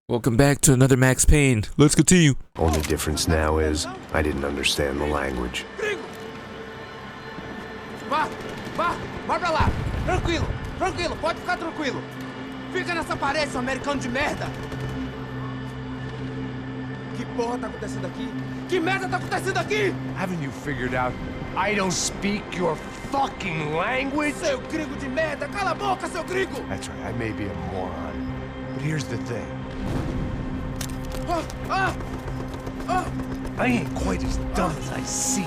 Welcome back to another Max Payne. Let's continue. Only difference now is I didn't understand the language. Vai pra lá. Tranquilo, pode ficar tranquilo. Fica nessa parede, seu americano de merda. Que porra tá acontecendo aqui? Que merda tá acontecendo aqui? Haven't you figured out I don't speak your fucking language? Seu gringo de merda, cala a boca, seu gringo! That's right, I may be a moron, but here's the thing. I ain't quite as dumb as I seem.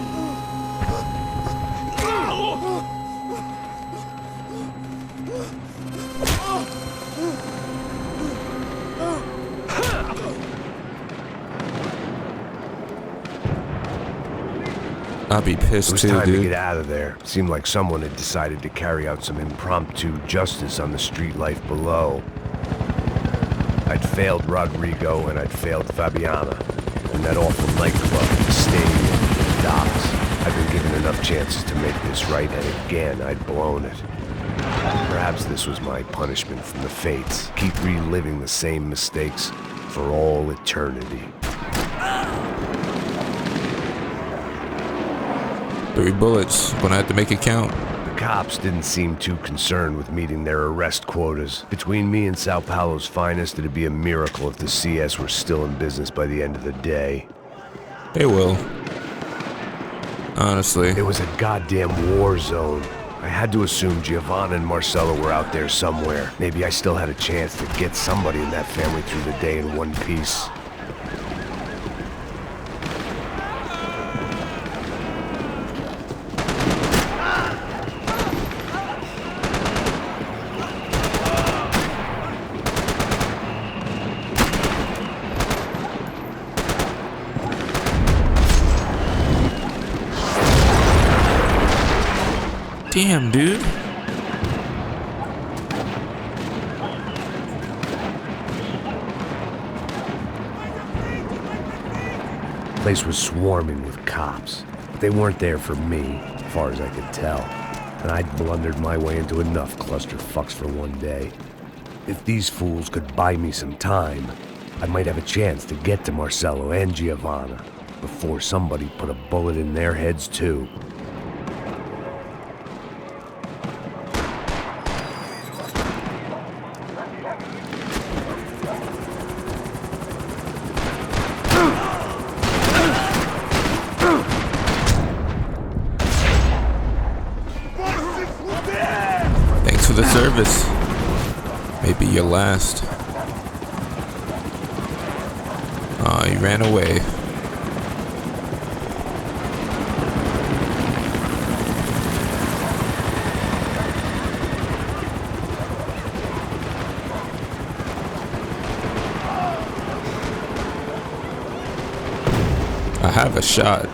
I'll be pissed It was too, time to dude. get out of there. Seemed like someone had decided to carry out some impromptu justice on the street life below. I'd failed Rodrigo and I'd failed Fabiana. And that awful nightclub, the stadium, the docks. I'd been given enough chances to make this right, and again I'd blown it. Perhaps this was my punishment from the fates. Keep reliving the same mistakes for all eternity. 3 bullets. Gonna have to make it count. The cops didn't seem too concerned with meeting their arrest quotas. Between me and São Paulo's finest, it'd be a miracle if the CS were still in business by the end of the day. They will. Honestly. It was a goddamn war zone. I had to assume Giovanna and Marcelo were out there somewhere. Maybe I still had a chance to get somebody in that family through the day in one piece. Damn, dude. The place was swarming with cops. They weren't there for me, as far as I could tell. And I'd blundered my way into enough clusterfucks for one day. If these fools could buy me some time, I might have a chance to get to Marcelo and Giovanna before somebody put a bullet in their heads too. Thanks for the service. Maybe your last. Oh, he ran away. I have a shot.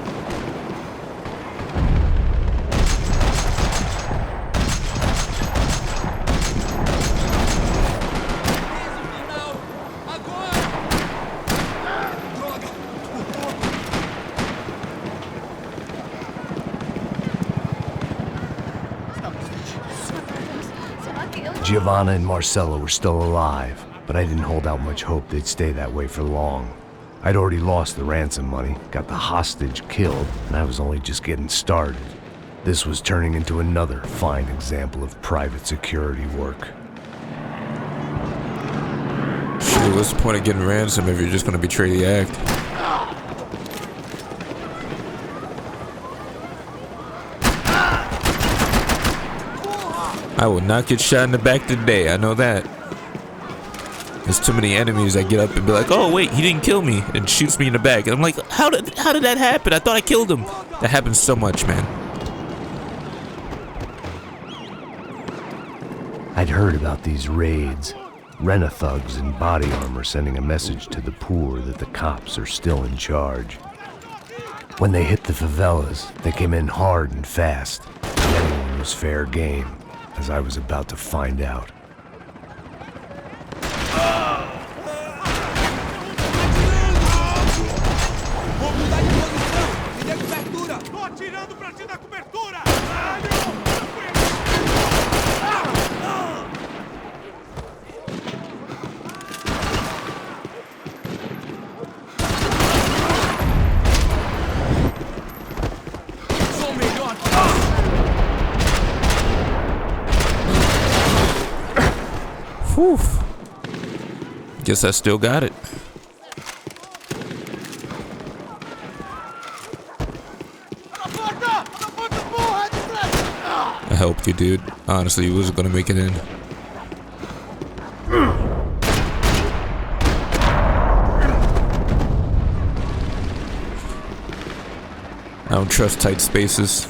Giovanna and Marcelo were still alive, but I didn't hold out much hope they'd stay that way for long. I'd already lost the ransom money, got the hostage killed, and I was only just getting started. This was turning into another fine example of private security work. Shit, what's the point of getting ransom if you're just gonna betray the act? I will not get shot in the back today, I know that. There's too many enemies that get up and be like, oh wait, he didn't kill me, and shoots me in the back. And I'm like, how did that happen? I thought I killed him. That happens so much, man. I'd heard about these raids. Rent-a-thugs in body armor sending a message to the poor that the cops are still in charge. When they hit the favelas, they came in hard and fast. And anyone was fair game, as I was about to find out. Whew. Guess I still got it. I helped you, dude. Honestly, you wasn't gonna make it in. I don't trust tight spaces.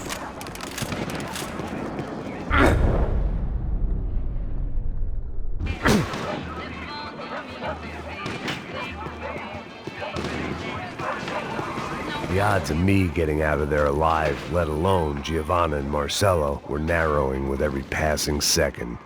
The odds of me getting out of there alive, let alone Giovanna and Marcello, were narrowing with every passing second.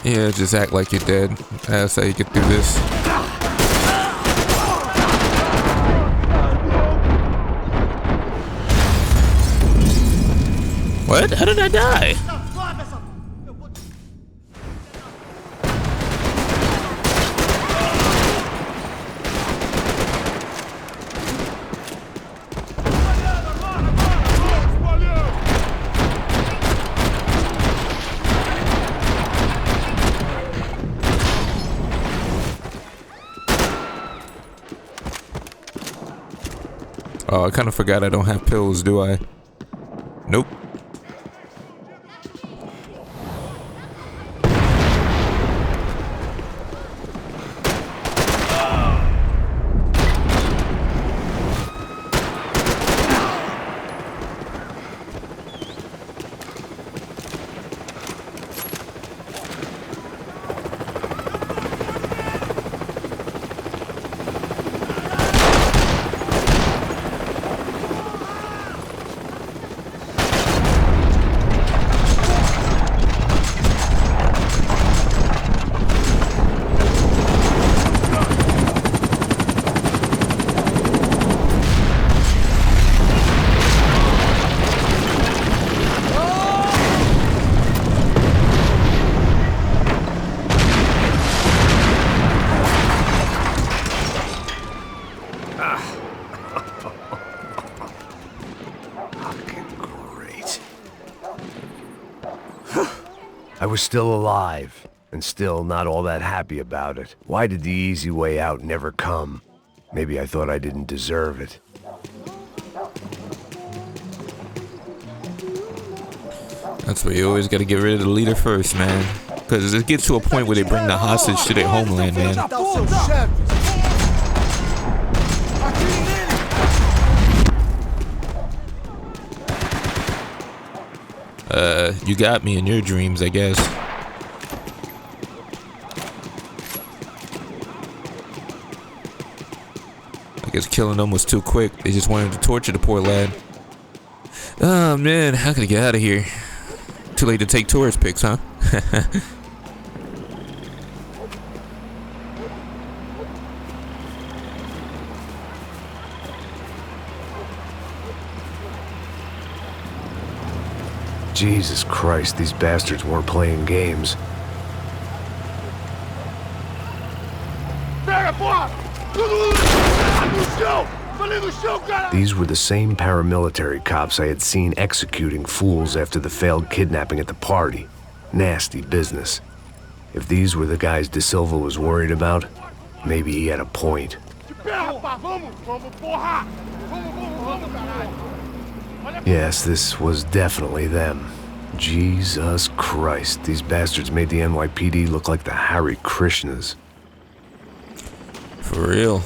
Yeah, just act like you're dead. That's how you get through this. What? How did I die? Oh, I kind of forgot I don't have pills, do I? Nope. I was still alive, and still not all that happy about it. Why did the easy way out never come? Maybe I thought I didn't deserve it. That's why you always gotta get rid of the leader first, man. Because it gets to a point where they bring the hostage to their homeland, man. You got me in your dreams, I guess. I guess killing them was too quick. They just wanted to torture the poor lad. Oh man, how can I get out of here? Too late to take tourist pics, huh? Jesus Christ, these bastards weren't playing games. These were the same paramilitary cops I had seen executing fools after the failed kidnapping at the party. Nasty business. If these were the guys De Silva was worried about, maybe he had a point. Yes, this was definitely them. Jesus Christ, these bastards made the NYPD look like the Hare Krishnas. For real.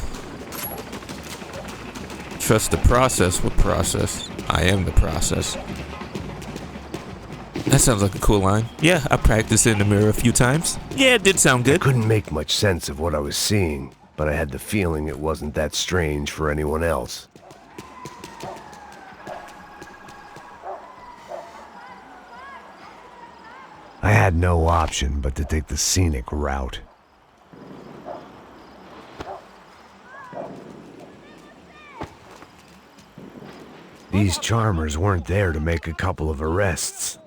Trust the process. What process? I am the process. That sounds like a cool line. Yeah, I practiced it in the mirror a few times. Yeah, it did sound good. I couldn't make much sense of what I was seeing, but I had the feeling it wasn't that strange for anyone else. I had no option but to take the scenic route. These charmers weren't there to make a couple of arrests.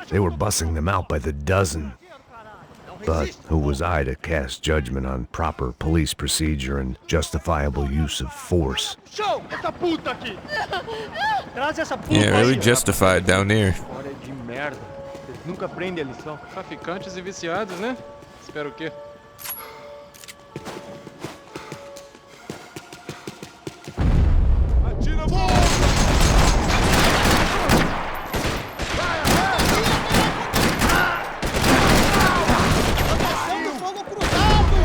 They were bussing them out by the dozen. But who was I to cast judgment on proper police procedure and justifiable use of force? Yeah, really justified down there. Nunca aprende a lição. Traficantes e viciados, né? Espero o quê? Atira fogo cruzado!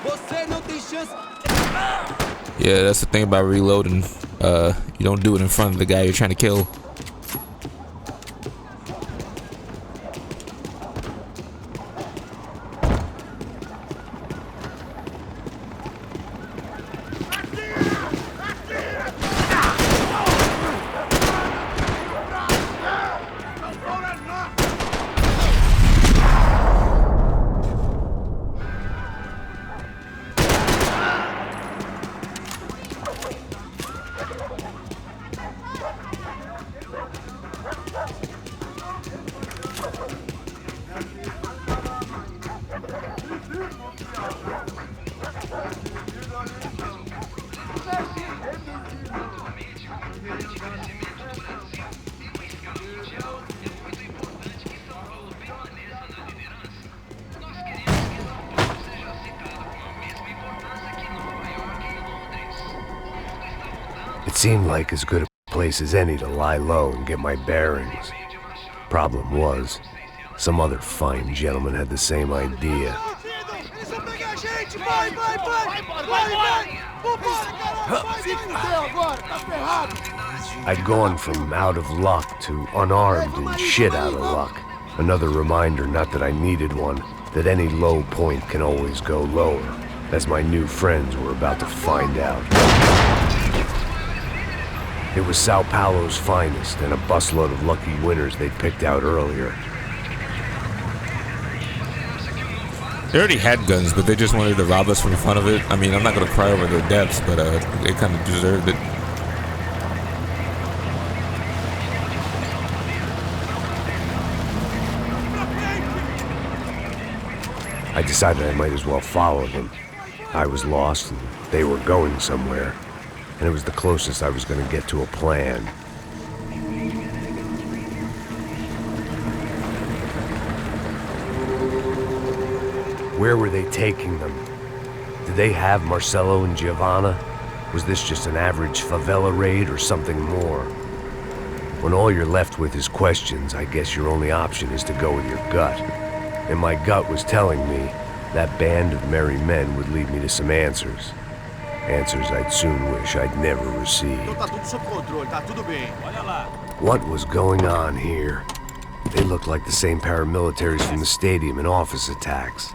Você não tem chance. Yeah, that's the thing about reloading. You don't do it in front of the guy you're trying to kill. It seemed like as good a place as any to lie low and get my bearings. Problem was, some other fine gentleman had the same idea. I'd gone from out of luck to unarmed and shit out of luck. Another reminder, not that I needed one, that any low point can always go lower, as my new friends were about to find out. It was São Paulo's finest and a busload of lucky winners they'd picked out earlier. They already had guns, but they just wanted to rob us for the fun of it. I mean, I'm not gonna cry over their deaths, but they kind of deserved it. I decided I might as well follow them. I was lost and they were going somewhere, and it was the closest I was going to get to a plan. Where were they taking them? Did they have Marcelo and Giovanna? Was this just an average favela raid or something more? When all you're left with is questions, I guess your only option is to go with your gut. And my gut was telling me that band of merry men would lead me to some answers. Answers I'd soon wish I'd never received. What was going on here? They looked like the same paramilitaries from the stadium in office attacks.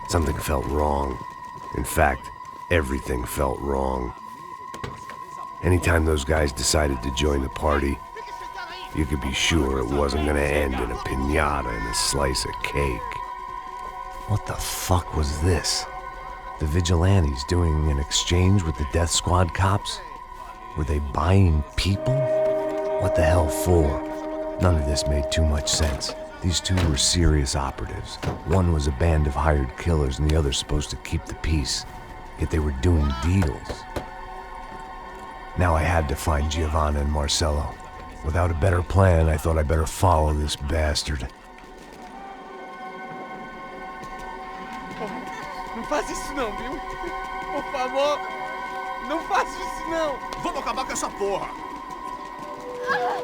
Something felt wrong. In fact, everything felt wrong. Anytime those guys decided to join the party, you could be sure it wasn't gonna end in a piñata and a slice of cake. What the fuck was this? The vigilantes doing an exchange with the death squad cops? Were they buying people? What the hell for? None of this made too much sense. These two were serious operatives. One was a band of hired killers and the other supposed to keep the peace. Yet they were doing deals. Now I had to find Giovanna and Marcelo. Without a better plan, I thought I'd better follow this bastard. Não faz isso não, viu? Por favor, não faça isso não. Vamos acabar com essa porra.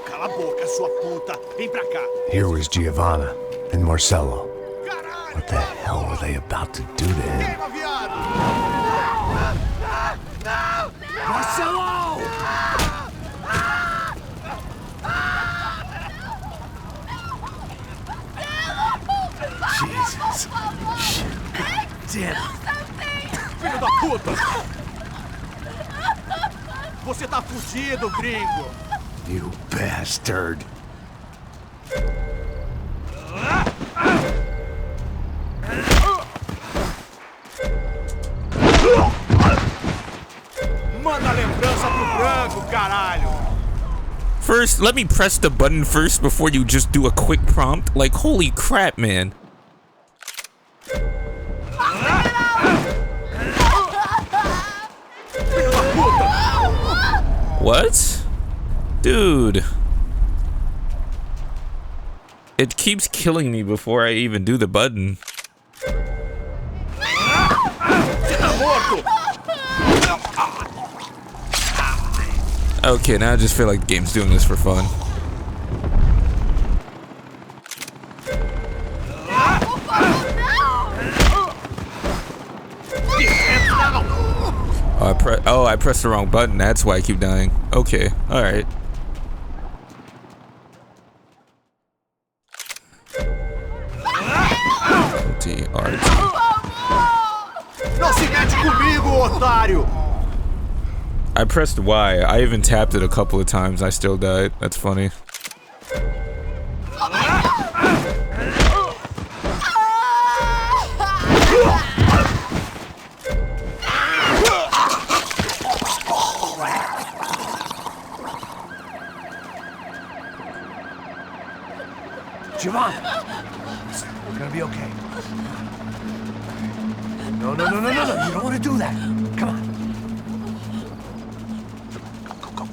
Cala a boca, sua puta. Vem pra cá. Here was Giovanna and Marcelo. What the hell were they about to do to him? Marcelo! Jesus. Shit. Damn. Filho da puta! Você tá fudido, gringo! You bastard. caralho! First, let me press the button first before you just do a quick prompt. Like, holy crap, man. What? Dude. It keeps killing me before I even do the button. Okay, now I just feel like the game's doing this for fun. Oh, I pressed the wrong button. That's why I keep dying. Okay, all right. RT. Não se mete comigo, otário! I pressed Y. I even tapped it a couple of times. I still died. That's funny. Giovanna! It's gonna be okay. No. You don't want to do that. Come on. Go.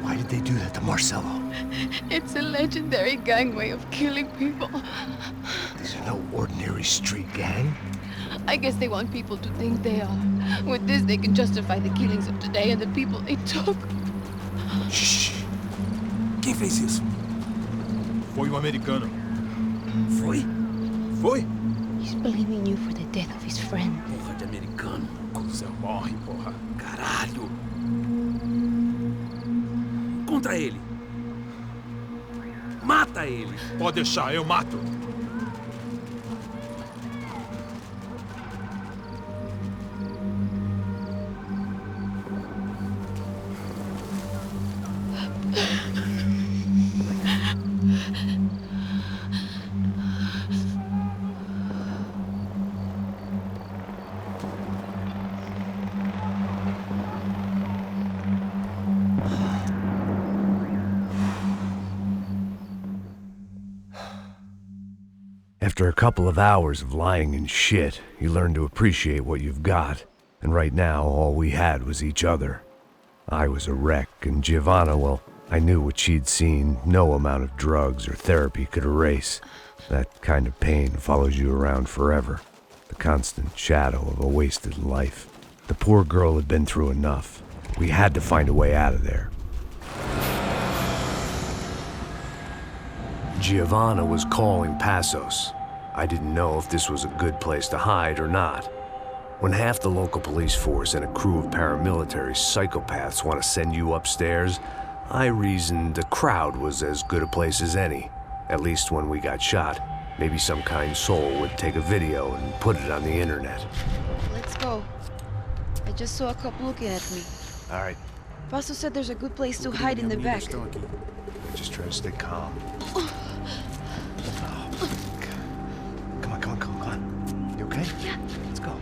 Why did they do that to Marcelo? It's a legendary gang way of killing people. These are no ordinary street gang. I guess they want people to think they are. With this, they can justify the killings of today and the people they took. Shh! Quem fez isso? Foi um americano. Foi? He's blaming you for the death of his friend. Porra de americano. Coisa morre, porra. Caralho. Contra ele. Mata ele. Pode deixar, eu mato. After a couple of hours of lying and shit, you learn to appreciate what you've got. And right now, all we had was each other. I was a wreck, and Giovanna, well, I knew what she'd seen no amount of drugs or therapy could erase. That kind of pain follows you around forever. The constant shadow of a wasted life. The poor girl had been through enough. We had to find a way out of there. Giovanna was calling Passos. I didn't know if this was a good place to hide or not. When half the local police force and a crew of paramilitary psychopaths want to send you upstairs, I reasoned the crowd was as good a place as any. At least when we got shot, maybe some kind soul would take a video and put it on the internet. Let's go. I just saw a couple looking at me. All right, Paso said there's a good place to hide in the back. just try to stay calm. Come on. You okay? Yeah. Let's go.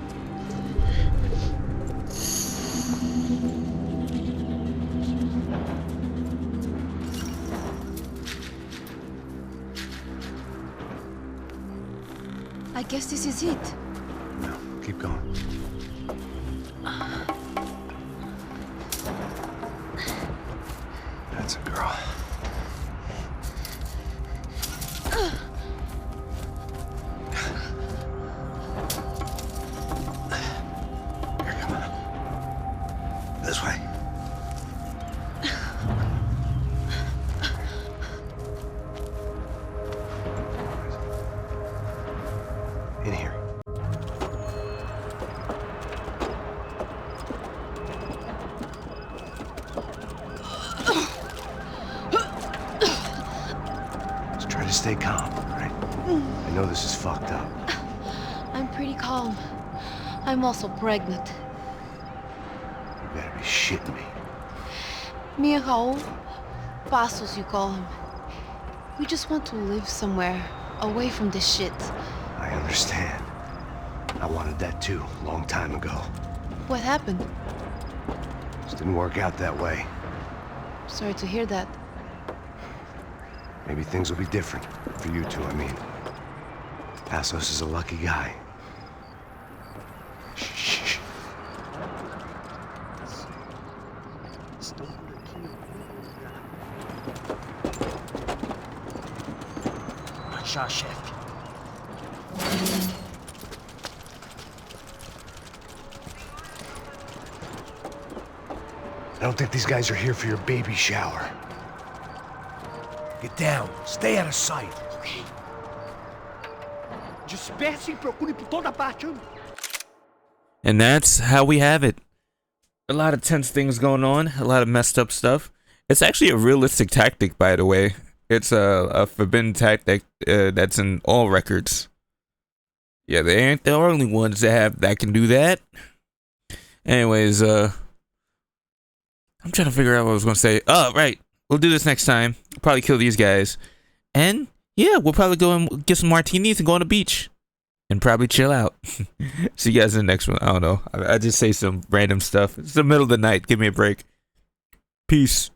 I guess this is it. No, keep going. That's a girl. Here, come on. This way. In here. Just try to stay calm, all right? I know this is fucked up. I'm pretty calm. I'm also pregnant. shitting me. Me and Raul, Passos you call him. We just want to live somewhere, away from this shit. I understand. I wanted that too, a long time ago. What happened? Just didn't work out that way. Sorry to hear that. Maybe things will be different. For you two, I mean. Passos is a lucky guy. Shh. Achar, chefe. I don't think these guys are here for your baby shower. Get down. Stay out of sight. Okay. Disperse e procure por toda parte. And that's how we have it. A lot of tense things going on, a lot of messed up stuff. It's actually a realistic tactic, by the way. It's a forbidden tactic that's in all records. Yeah, they ain't the only ones that can do that. Anyways, I'm trying to figure out what I was gonna say. Oh, right. We'll do this next time. Probably kill these guys. And yeah, we'll probably go and get some martinis and go on the beach. And probably chill out. See you guys in the next one. I don't know. I just say some random stuff. It's the middle of the night. Give me a break. Peace.